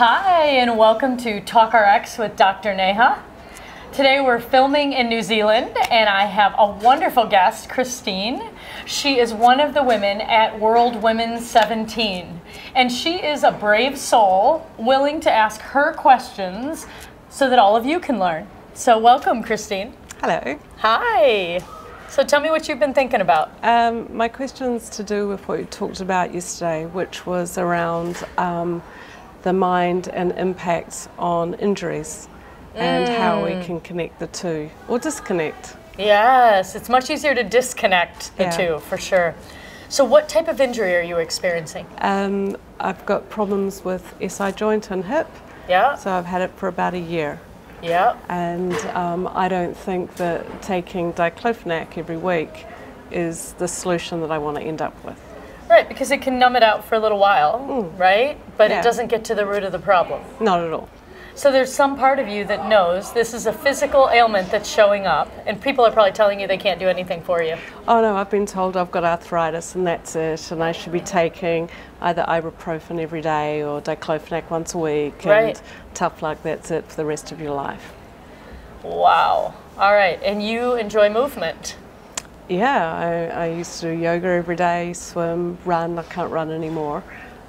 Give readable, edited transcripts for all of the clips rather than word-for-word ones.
Hi, and welcome to Talk RX with Dr. Neha. Today we're filming in New Zealand, and I have a wonderful guest, Christine. She is one of the women at World Women's 17, and she is a brave soul willing to ask her questions so that all of you can learn. So welcome, Christine. Hello. Hi. So tell me what you've been thinking about. My question's to do with what you talked about yesterday, which was around the mind and impacts on injuries and how we can connect the two or disconnect. Yes, it's much easier to disconnect the two, for sure. So what type of injury are you experiencing? I've got problems with SI joint and hip. Yeah. So I've had it for about a year. Yeah. And I don't think that taking diclofenac every week is the solution that I want to end up with. Right, because it can numb it out for a little while, right? But Yeah. it doesn't get to the root of the problem. Not at all. So there's some part of you that knows this is a physical ailment that's showing up, and people are probably telling you they can't do anything for you. Oh no, I've been told I've got arthritis and that's it, and I should be taking either ibuprofen every day or diclofenac once a week, and tough luck, that's it for the rest of your life. Wow. All right, and you enjoy movement. Yeah, I used to do yoga every day, swim, run. I can't run anymore.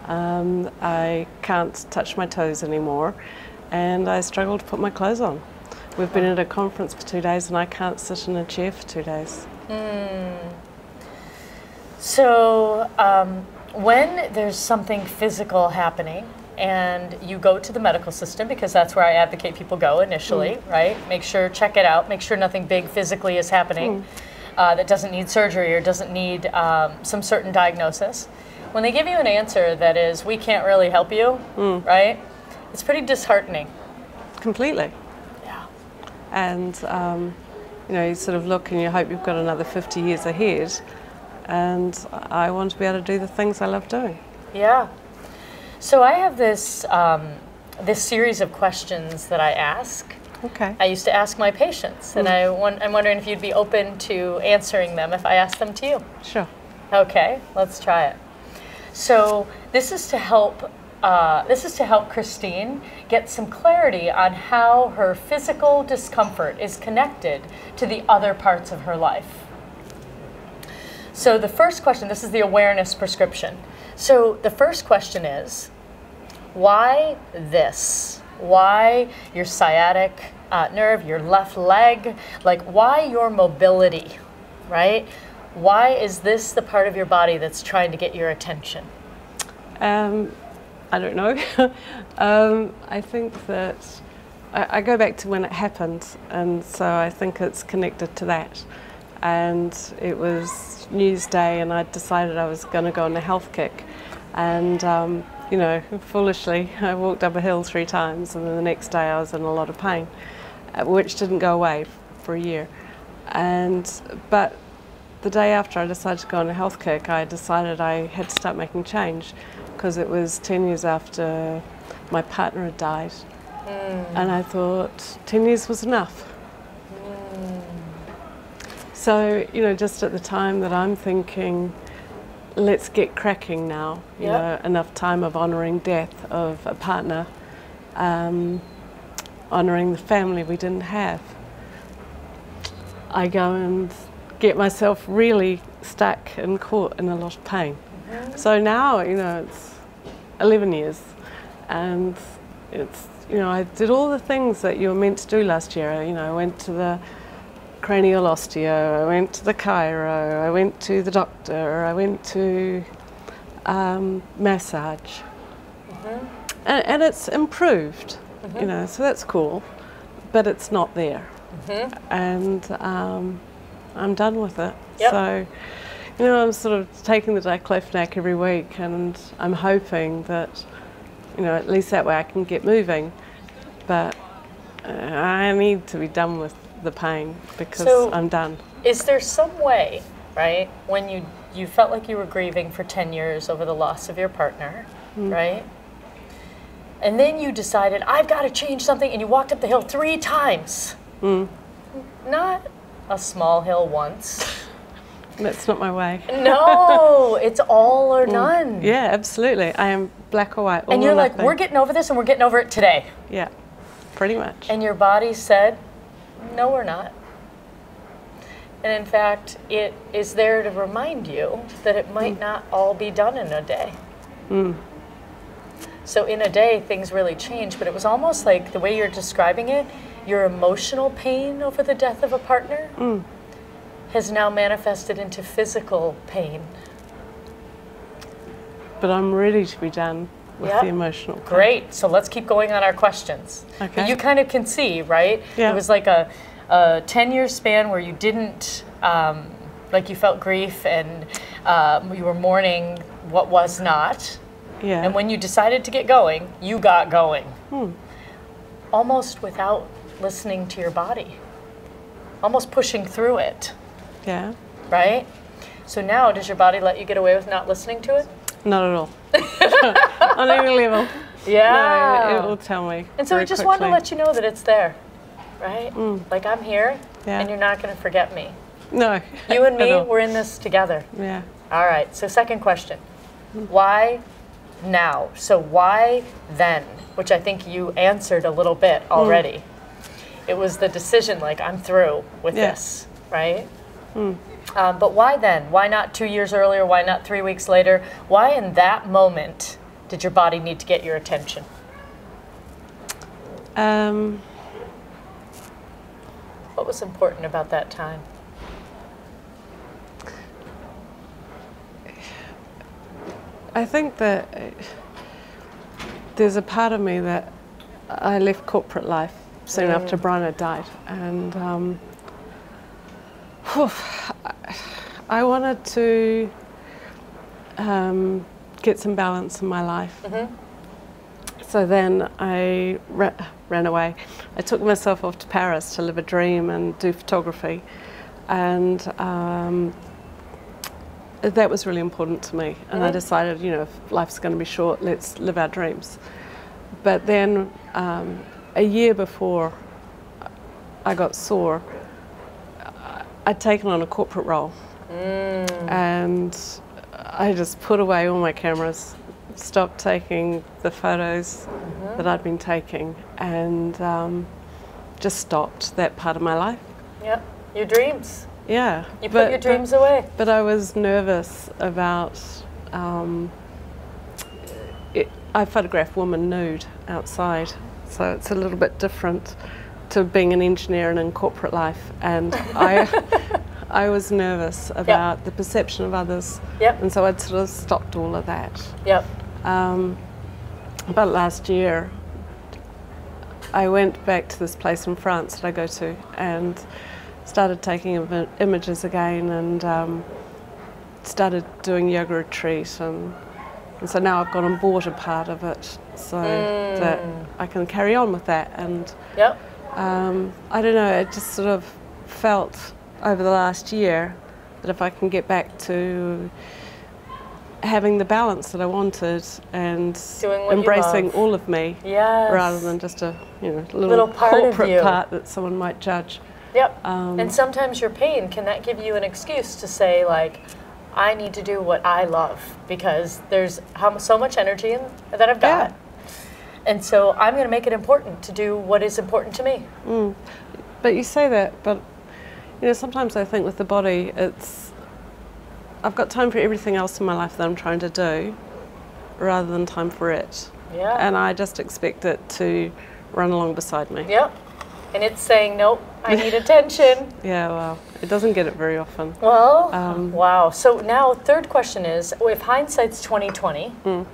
I can't touch my toes anymore, and I struggle to put my clothes on. We've been at a conference for 2 days and I can't sit in a chair for 2 days. So when there's something physical happening and you go to the medical system, because that's where I advocate people go initially, right? Make sure, check it out, make sure nothing big physically is happening that doesn't need surgery or doesn't need some certain diagnosis. When they give you an answer that is, we can't really help you, right? It's pretty disheartening. Completely. Yeah. And you know, you sort of look and you hope you've got another 50 years ahead, and I want to be able to do the things I love doing. Yeah. So I have this this series of questions that I ask. Okay. I used to ask my patients, and I'm wondering if you'd be open to answering them if I asked them to you. Sure. Okay, let's try it. So this is to help Christine get some clarity on how her physical discomfort is connected to the other parts of her life. So the first question, this is the awareness prescription. So the first question is, why this? Why your sciatic nerve, your left leg? Like, why your mobility, right? Why is this the part of your body that's trying to get your attention? I don't know. I think that I go back to when it happened, and so I think it's connected to that. And it was News Day, and I decided I was going to go on a health kick. And you know, foolishly, I walked up a hill 3 times, and then the next day I was in a lot of pain, which didn't go away for a year. But the day after I decided to go on a health kick, I decided I had to start making change, because it was 10 years after my partner had died. And I thought 10 years was enough. So, you know, just at the time that I'm thinking, let's get cracking now, you know, enough time of honouring death of a partner, honouring the family we didn't have. I go and get myself really stuck and caught in a lot of pain. So now, you know, it's 11 years, and it's, you know, I did all the things that you were meant to do last year. You know, I went to the cranial osteo, I went to the chiro, I went to the doctor, I went to massage, and it's improved, you know, so that's cool, but it's not there, and I'm done with it. So, you know, I'm sort of taking the diclofenac every week, and I'm hoping that, you know, at least that way I can get moving, but I need to be done with the pain, because I'm done. Is there some way, right, when you felt like you were grieving for 10 years over the loss of your partner, right? And then you decided, I've got to change something, and you walked up the hill 3 times. Not a small hill once, That's not my way. No, it's all or none. Yeah, absolutely. I am black or white. And you're like, we're getting over this and we're getting over it today. Yeah, pretty much. And your body said, no, we're not. And in fact, it is there to remind you that it might not all be done in a day. So in a day, things really change, but it was almost like the way you're describing it, your emotional pain over the death of a partner has now manifested into physical pain. But I'm ready to be done with the emotional pain. Great. So let's keep going on our questions. Okay. But you kind of can see, right? Yeah. It was like a 10-year span where you didn't, like you felt grief and you were mourning what was not. Yeah. And when you decided to get going, you got going. Almost without listening to your body. Almost pushing through it. Yeah. Right? So now, does your body let you get away with not listening to it? Not at all. On any level. Yeah. No, it will tell me. And so I just wanted to let you know that it's there. Right? Like, I'm here, and you're not going to forget me. No. You and me, we're in this together. Yeah. All right, so second question. Why now? So why then? Which I think you answered a little bit already. It was the decision, like, I'm through with this, right? But why then? Why not 2 years earlier? Why not 3 weeks later? Why in that moment did your body need to get your attention? What was important about that time? I think that there's a part of me that I left corporate life soon after Brian had died, and I wanted to get some balance in my life. So then I ran away. I took myself off to Paris to live a dream and do photography, and that was really important to me. And I decided, you know, if life's going to be short, let's live our dreams. But then a year before I got sore, I'd taken on a corporate role, and I just put away all my cameras, stopped taking the photos that I'd been taking, and just stopped that part of my life. Yep, your dreams. Yeah. You put your dreams away. But I was nervous about, I photograph women nude outside, so it's a little bit different to being an engineer and in corporate life, and I was nervous about the perception of others, and so I'd sort of stopped all of that. About last year, I went back to this place in France that I go to and started taking images again, and started doing yoga retreat, and so now I've gone and bought a part of it so that I can carry on with that. And I don't know, it just sort of felt over the last year that if I can get back to having the balance that I wanted and embracing all of me, rather than just a little corporate part that someone might judge. And sometimes your pain, can that give you an excuse to say, like, I need to do what I love because there's so much energy that I've got, and so I'm going to make it important to do what is important to me. But you say that, but you know, sometimes I think with the body, I've got time for everything else in my life that I'm trying to do, rather than time for it. And I just expect it to run along beside me. And it's saying, nope, I need attention. Well, it doesn't get it very often. Well, wow. So now, third question is, if hindsight's 20/20,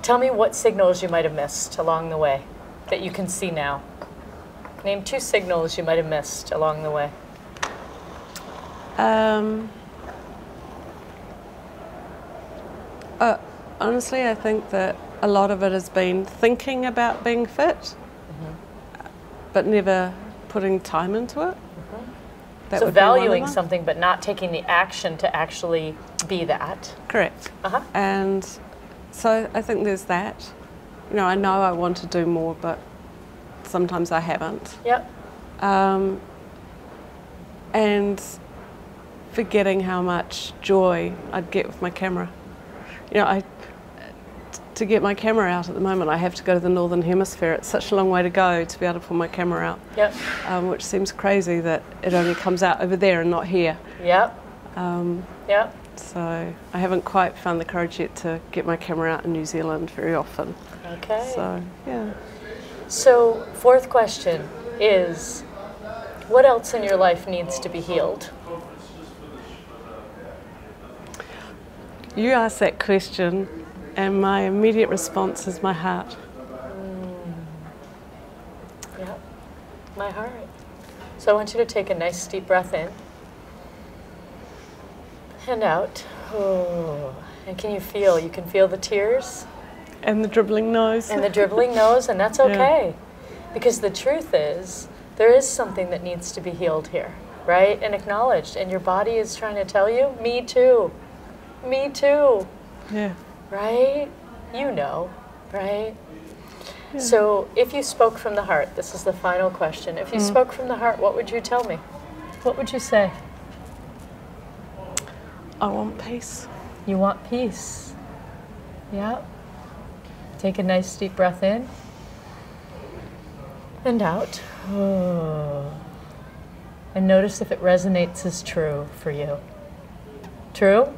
tell me what signals you might have missed along the way that you can see now. Name 2 signals you might have missed along the way. Honestly, I think that a lot of it has been thinking about being fit, but never putting time into it. So valuing something but not taking the action to actually be that. Correct. And so I think there's that. You know I want to do more, but sometimes I haven't. And forgetting how much joy I'd get with my camera. You know, to get my camera out at the moment, I have to go to the Northern Hemisphere. It's such a long way to go to be able to pull my camera out. Yep. Which seems crazy that it only comes out over there and not here. Yep. Yep. So I haven't quite found the courage yet to get my camera out in New Zealand very often. Okay. So, yeah. So, fourth question is, what else in your life needs to be healed? You asked that question, and my immediate response is my heart. Yep, my heart. So I want you to take a nice deep breath in and out. Oh. And can you feel? You can feel the tears? And the dribbling nose. And the dribbling nose, and that's okay. Yeah. Because the truth is, there is something that needs to be healed here, right? And acknowledged. And your body is trying to tell you, me too. Me too. Yeah. Right? You know, right? Yeah. So if you spoke from the heart, this is the final question. If you spoke from the heart, what would you tell me? What would you say? I want peace. You want peace. Yeah. Take a nice deep breath in and out. Oh. And notice if it resonates as true for you. True?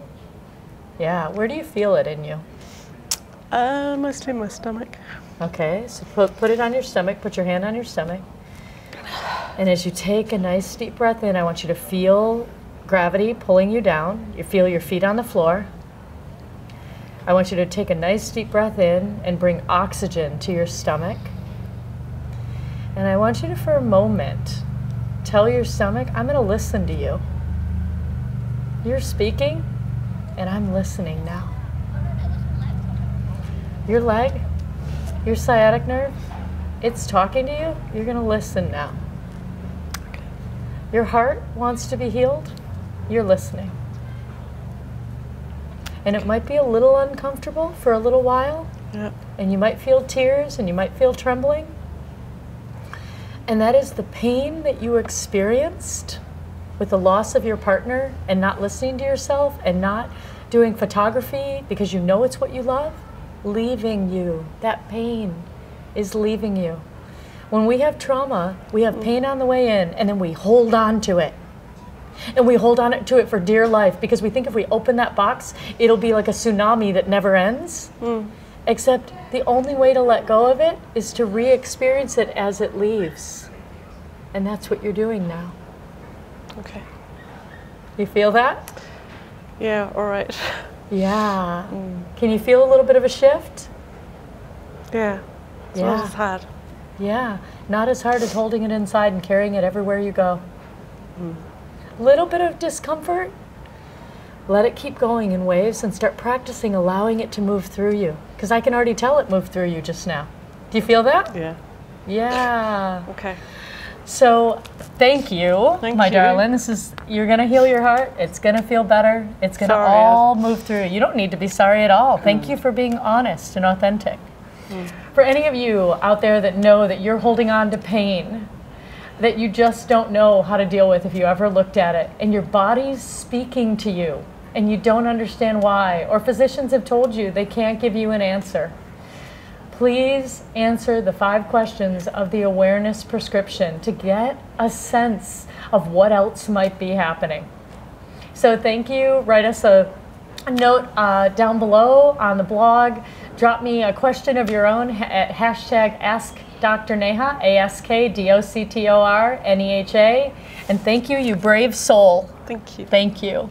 Yeah. Where do you feel it in you? Mostly in my stomach. Okay, so put it on your stomach. Put your hand on your stomach. And as you take a nice deep breath in, I want you to feel gravity pulling you down. You feel your feet on the floor. I want you to take a nice deep breath in and bring oxygen to your stomach. And I want you to, for a moment, tell your stomach, I'm going to listen to you. You're speaking, and I'm listening now. Your leg, your sciatic nerve, it's talking to you. You're going to listen now. Your heart wants to be healed. You're listening. And it might be a little uncomfortable for a little while. Yep. And you might feel tears and you might feel trembling. And that is the pain that you experienced with the loss of your partner and not listening to yourself and not doing photography because you know it's what you love, leaving you. That pain is leaving you. When we have trauma, we have pain on the way in and then we hold on to it. And we hold on to it for dear life because we think if we open that box, it'll be like a tsunami that never ends. Except the only way to let go of it is to re-experience it as it leaves. And that's what you're doing now. Okay. You feel that? Yeah, all right. Yeah. Can you feel a little bit of a shift? Yeah. It's not as hard. Yeah. Not as hard as holding it inside and carrying it everywhere you go. Little bit of discomfort. Let it keep going in waves and start practicing allowing it to move through you. Because I can already tell it moved through you just now. Do you feel that? Yeah. Yeah. Okay. So thank you, my darling. You're gonna heal your heart. It's gonna feel better. It's gonna all move through. You don't need to be sorry at all. Thank you for being honest and authentic. For any of you out there that know that you're holding on to pain, that you just don't know how to deal with if you ever looked at it, and your body's speaking to you, and you don't understand why, or physicians have told you they can't give you an answer, please answer the 5 questions of the awareness prescription to get a sense of what else might be happening. So thank you. Write us a note down below on the blog. Drop me a question of your own at hashtag AskDrNeha, AskDoctorNeha. And thank you, you brave soul. Thank you. Thank you.